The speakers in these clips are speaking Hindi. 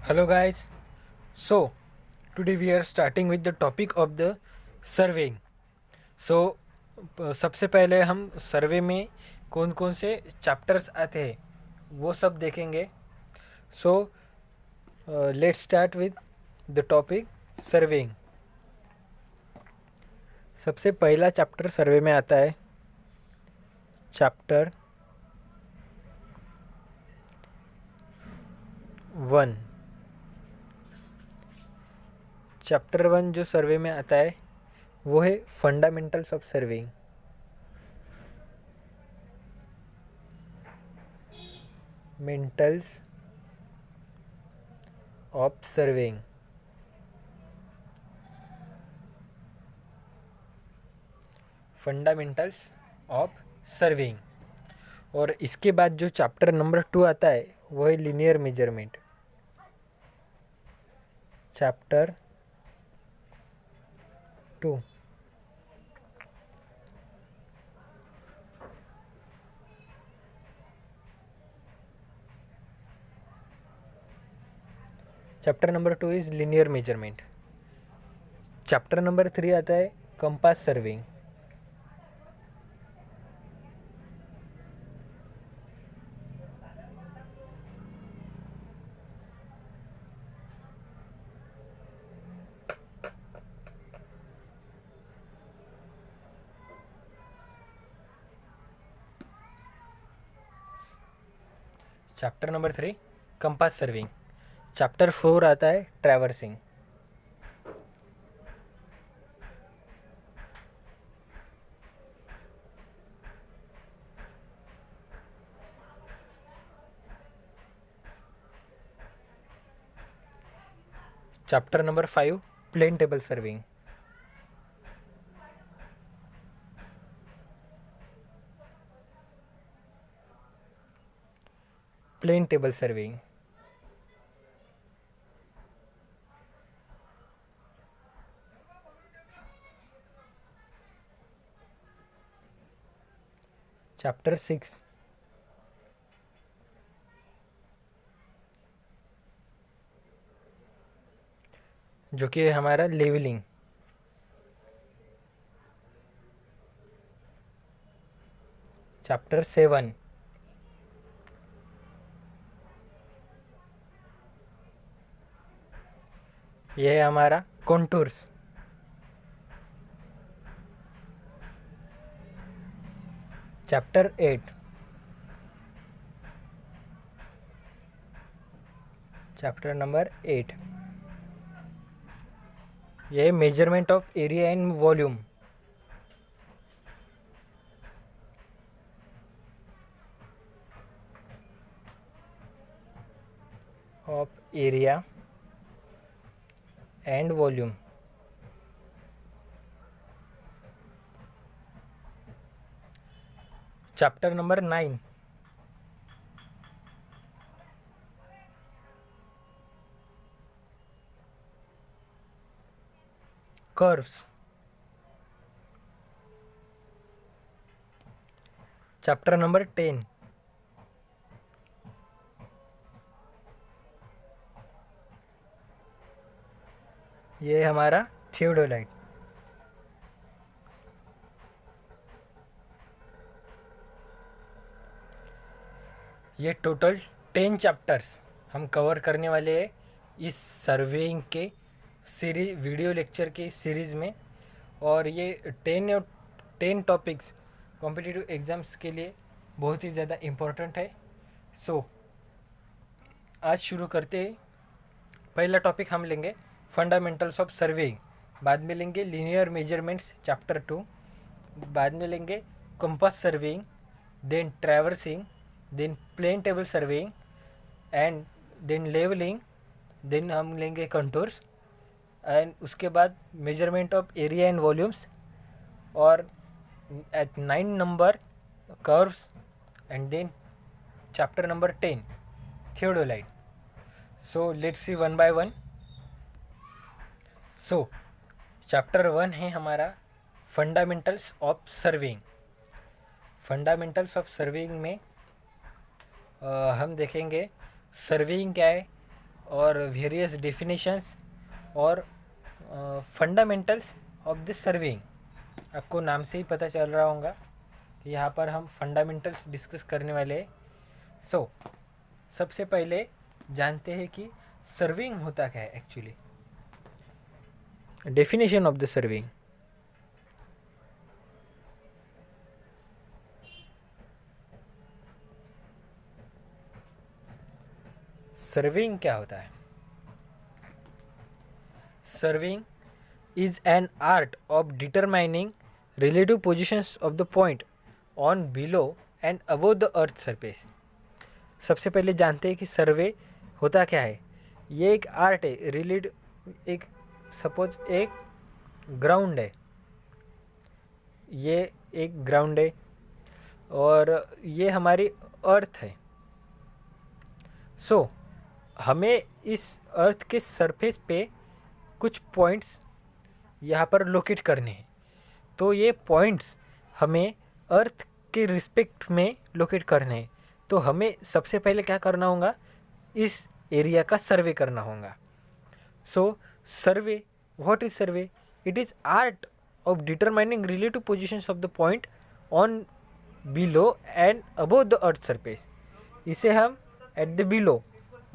Hello guys. So today we are starting with the topic of the surveying. So सबसे पहले हम सर्वे में कौन कौन से चैप्टर्स आते हैं वो सब देखेंगे. So let's start with the topic surveying. सबसे पहला चैप्टर सर्वे में आता है चैप्टर 1. चैप्टर 1 जो सर्वे में आता है वो है fundamentals of surveying. Mentals of surveying. Fundamentals of surveying. और इसके बाद जो चैप्टर नंबर 2 आता है वो है linear measurement. Chapter 2. Chapter number 2 is linear measurement. Chapter number 3 आता है compass surveying. Chapter number 3 compass surveying. Chapter 4 आता है traversing. Chapter number 5 plane table surveying. Plane table surveying. Chapter 6 जो कि है हमारा लेवलिंग. चैप्टर 7 ये है हमारा कॉन्टूर्स. चैप्टर 8 चैप्टर नंबर 8 ये है measurement of area and volume. Of area and volume. Chapter number 9 curves. Chapter number 10 ये हमारा थियोडोलाइट. ये टोटल 10 चैप्टर्स हम कवर करने वाले हैं इस सर्वेइंग के सीरीज वीडियो लेक्चर के सीरीज़ में. और ये 10 टॉपिक्स कॉम्पिटिटिव एग्ज़ाम्स के लिए बहुत ही ज़्यादा इम्पोर्टेंट है. सो आज शुरू करते हैं. पहला टॉपिक हम लेंगे फंडामेंटल्स ऑफ सर्वेइंग. बाद में लेंगे लीनियर मेजरमेंट्स चैप्टर 2. बाद में लेंगे compass surveying, then traversing, then plane table surveying and then levelling. Then हम लेंगे कंटूर्स एंड उसके बाद measurement of area and volumes. और at 9 number curves and then chapter number 10 theodolite. So let's see one by one. So chapter 1 है हमारा fundamentals of surveying. Fundamentals of surveying में हम देखेंगे सर्वेइंग क्या है और वेरियस डेफिनेशंस और फंडामेंटल्स ऑफ दिस सर्वेइंग। आपको नाम से ही पता चल रहा होगा कि यहाँ पर हम फंडामेंटल्स डिस्कस करने वाले हैं। सो सबसे पहले जानते हैं कि सर्वेइंग होता क्या है actually. Definition of the surveying. Surveying क्या होता है? Surveying is an art of determining relative positions of the point on below and above the earth surface। सबसे पहले जानते हैं कि सर्वे होता क्या है। ये एक आर्ट है, एक सपोज एक ग्राउंड है, ये एक ग्राउंड है और ये हमारी अर्थ है। सो हमें इस अर्थ के सरफेस पे कुछ पॉइंट्स यहाँ पर लोकेट करने हैं। तो ये पॉइंट्स हमें अर्थ के रिस्पेक्ट में लोकेट करने हैं। तो हमें सबसे पहले क्या करना होगा, इस एरिया का सर्वे करना होगा। So survey, what is survey? It is art of determining relative positions of the point on below and above the earth surface. इसे हम एट द बिलो,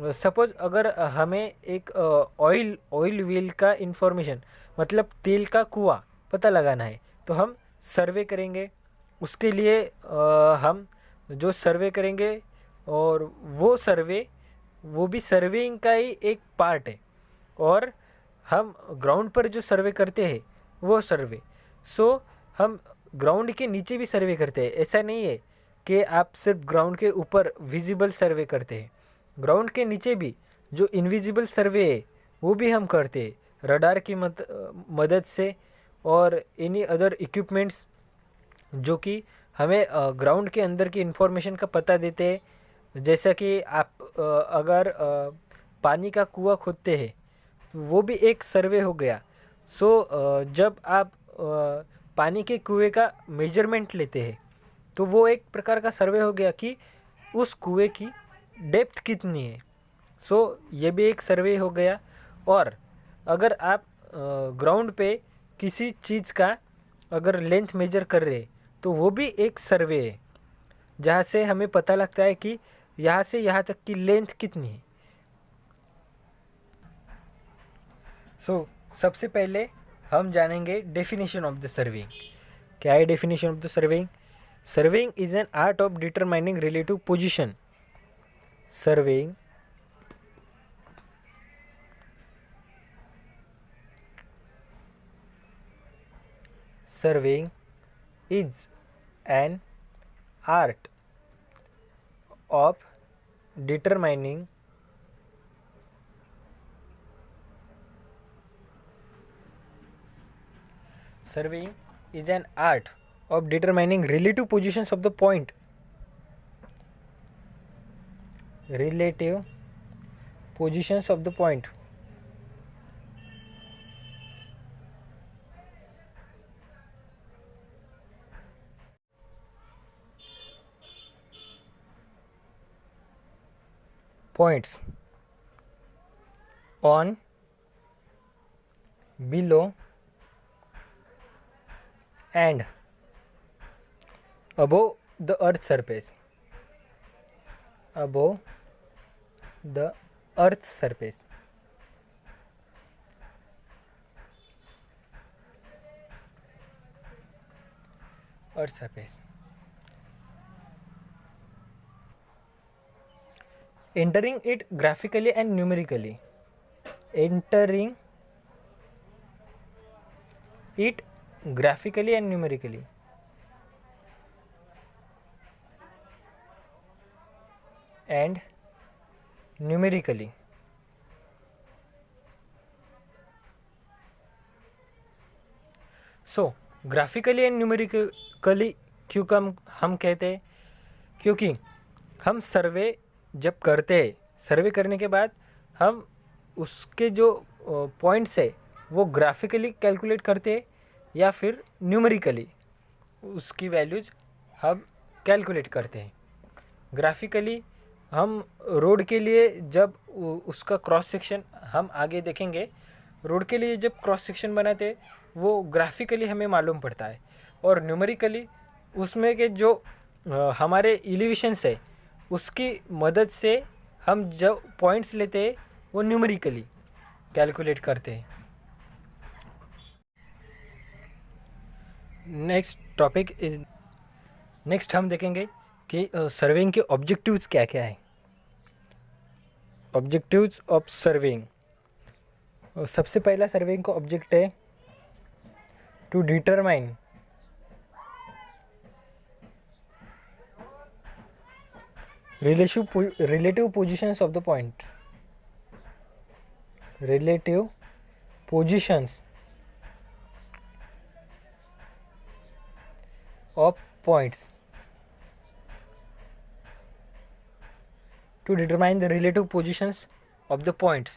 सपोज अगर हमें एक ऑयल व्हील का इंफॉर्मेशन, मतलब तेल का कुआं पता लगाना है, तो हम सर्वे करेंगे। उसके लिए हम जो सर्वे करेंगे, और वो भी सर्वेइंग का ही एक पार्ट है। और हम ग्राउंड पर जो सर्वे करते हैं वो सर्वे। सो हम ग्राउंड के नीचे भी सर्वे करते हैं। ऐसा नहीं है कि आप सिर्फ ग्राउंड के ऊपर विजिबल सर्वे करते हैं, ग्राउंड के नीचे भी जो इनविजिबल सर्वे है वो भी हम करते हैं रडार की मदद से और एनी अदर इक्विपमेंट्स जो कि हमें ग्राउंड के अंदर की इन्फॉर्मेशन का पता देते हैं। जैसा कि आप अगर पानी का कुआं खोदते हैं वो भी एक सर्वे हो गया। सो जब आप पानी के कुएं का मेजरमेंट लेते हैं तो वो एक प्रकार का सर्वे हो गया कि उस कुएं की डेप्थ कितनी है। सो ये भी एक सर्वे हो गया। और अगर आप ग्राउंड पे किसी चीज़ का अगर लेंथ मेजर कर रहे तो वो भी एक सर्वे है, जहाँ से हमें पता लगता है कि यहाँ से यहाँ तक की लेंथ कितनी है। सो सबसे पहले हम जानेंगे डेफिनेशन ऑफ द सर्वेइंग। क्या है definition of the surveying? Surveying is an art of determining relative position. Surveying is an art of determining relative positions of the point. Relative positions of the point. Points on, below and above the earth surface. Above the earth surface. Earth surface. Entering it graphically and numerically. Entering it graphically and numerically. And numerically. So graphically and numerically क्यों हम कहते हैं? क्योंकि हम सर्वे जब करते हैं, सर्वे करने के बाद हम उसके जो पॉइंट्स है वो ग्राफिकली कैलकुलेट करते हैं या फिर न्यूमेरिकली उसकी वैल्यूज हम कैलकुलेट करते हैं। ग्राफिकली हम रोड के लिए जब उसका क्रॉस सेक्शन हम आगे देखेंगे, रोड के लिए जब क्रॉस सेक्शन बनाते वो ग्राफिकली हमें मालूम पड़ता है, और न्यूमेरिकली उसमें के जो हमारे एलिवेशंस है उसकी मदद से हम जो पॉइंट्स लेते हैं वो न्यूमेरिकली कैलकुलेट करते हैं। नेक्स्ट हम देखेंगे कि सर्वेइंग के ऑब्जेक्टिव्स क्या क्या है। ऑब्जेक्टिव्स ऑफ सर्वेइंग, सबसे पहला सर्वेइंग का ऑब्जेक्ट है to determine relative positions of the point, relative positions of points, to determine the relative positions of the points।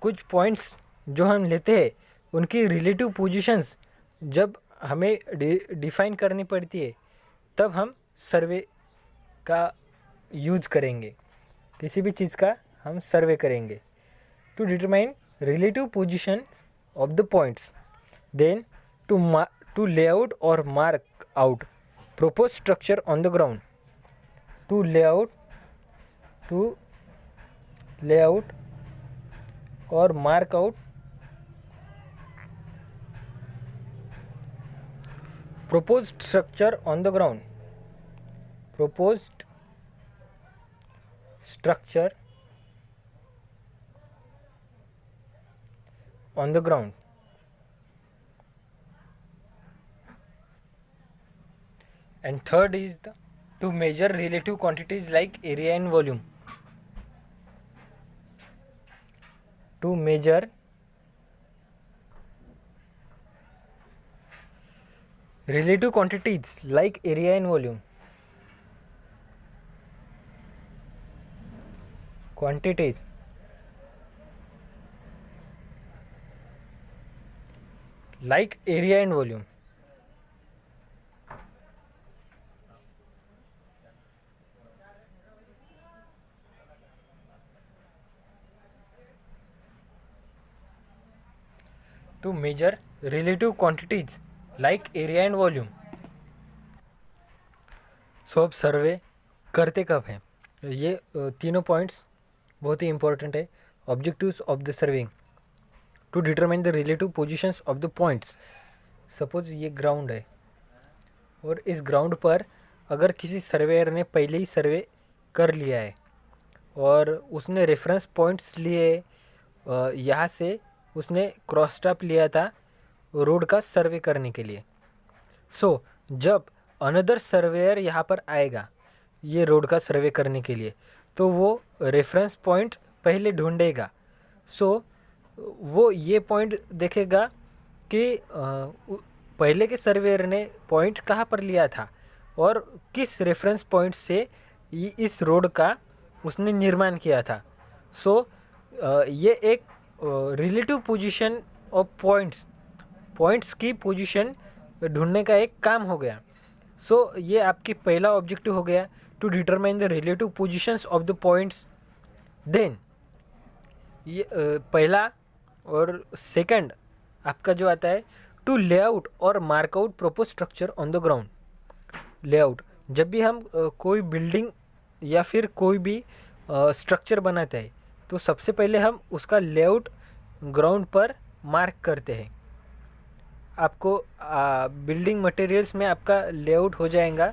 कुछ पॉइंट्स जो हम लेते हैं उनकी रिलेटिव पोजीशंस जब हमें डिफाइन करनी पड़ती है तब हम सर्वे का यूज करेंगे, किसी भी चीज़ का हम सर्वे करेंगे। To determine relative position of the points, then to lay out और mark out propose structure on the ground, to lay out और mark out proposed structure on the ground, proposed structure on the ground। And third is to measure relative quantities like area and volume, to measure relative quantities like area and volume, quantities like area and volume। To measure relative quantities like area and volume। So अब सर्वे करते कब हैं, ये तीनों पॉइंट्स बहुत ही इंपॉर्टेंट है। Objectives of the surveying, to determine the relative positions of the points. Suppose ये ग्राउंड है और इस ग्राउंड पर अगर किसी सर्वेयर ने पहले ही सर्वे कर लिया है और उसने रेफरेंस पॉइंट्स लिए, यहाँ से उसने क्रॉस स्टॉप लिया था रोड का सर्वे करने के लिए। सो जब अनदर सर्वेयर यहाँ पर आएगा ये रोड का सर्वे करने के लिए तो वो रेफरेंस पॉइंट पहले ढूंढेगा। सो वो ये पॉइंट देखेगा कि पहले के सर्वेयर ने पॉइंट कहाँ पर लिया था और किस रेफरेंस पॉइंट से इस रोड का उसने निर्माण किया था। सो ये एक रिलेटिव पोजीशन ऑफ पॉइंट्स की पोजीशन ढूंढने का एक काम हो गया। सो ये आपकी पहला ऑब्जेक्टिव हो गया, to determine the relative positions of the points. Then ये पहला, और सेकंड आपका जो आता है टू लेआउट और mark out propose structure on the ground. Layout, जब भी हम कोई बिल्डिंग या फिर कोई भी स्ट्रक्चर बनाते हैं तो सबसे पहले हम उसका लेआउट ग्राउंड पर मार्क करते हैं। आपको बिल्डिंग मटेरियल्स में आपका लेआउट हो जाएगा,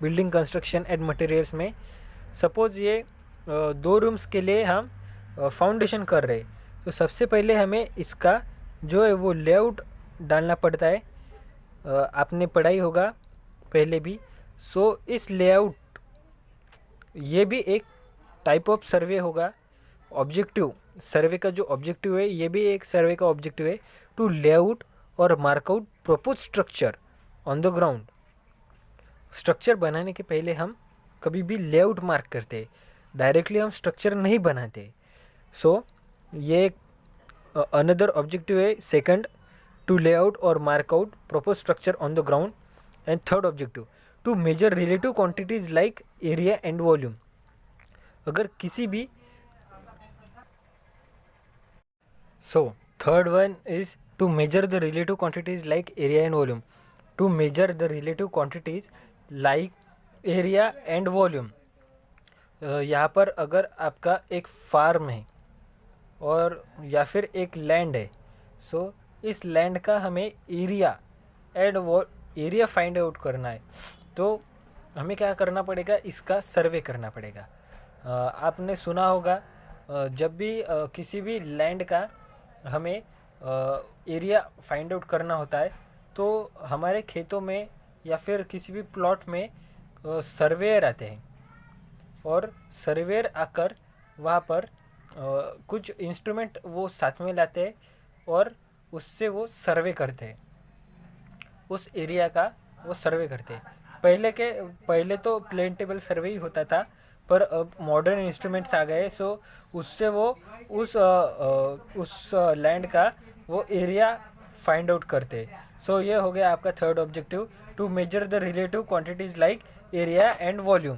बिल्डिंग कंस्ट्रक्शन एंड मटेरियल्स में। सपोज ये 2 रूम्स के लिए हम फाउंडेशन कर रहे हैं तो सबसे पहले हमें इसका जो है वो लेआउट डालना पड़ता है। आपने पढ़ाई होगा पहले भी। सो इस लेआउट, ये भी एक टाइप ऑफ सर्वे होगा। ऑब्जेक्टिव सर्वे का जो ऑब्जेक्टिव है ये भी एक सर्वे का ऑब्जेक्टिव है, टू लेआउट और mark out propose structure on the ground. Structure बनाने के पहले हम कभी भी लेआउट मार्क करते हैं, डायरेक्टली हम स्ट्रक्चर नहीं बनाते। सो ये एक अनदर ऑब्जेक्टिव है। सेकंड, टू लेआउट और mark out propose structure on the ground. And third objective, to measure relative quantities like area and volume. अगर किसी भी So, third one is to measure the relative quantities like area and volume. To measure the relative quantities like area and volume. यहाँ पर अगर आपका एक फार्म है और या फिर एक लैंड है, सो इस लैंड का हमें एरिया एंड वो एरिया फाइंड आउट करना है, तो हमें क्या करना पड़ेगा, इसका सर्वे करना पड़ेगा। आपने सुना होगा जब भी किसी भी लैंड का हमें एरिया फाइंड आउट करना होता है, तो हमारे खेतों में या फिर किसी भी प्लॉट में सर्वेयर आते हैं और सर्वेयर आकर वहाँ पर कुछ इंस्ट्रूमेंट वो साथ में लाते हैं और उससे वो सर्वे करते हैं, उस एरिया का वो सर्वे करते हैं। पहले तो प्लेन टेबल सर्वे ही होता था, पर अब मॉडर्न इंस्ट्रूमेंट्स आ गए, सो उससे वो उस लैंड का वो एरिया फाइंड आउट करते हैं। सो ये हो गया आपका third objective, to measure the relative quantities like area and volume.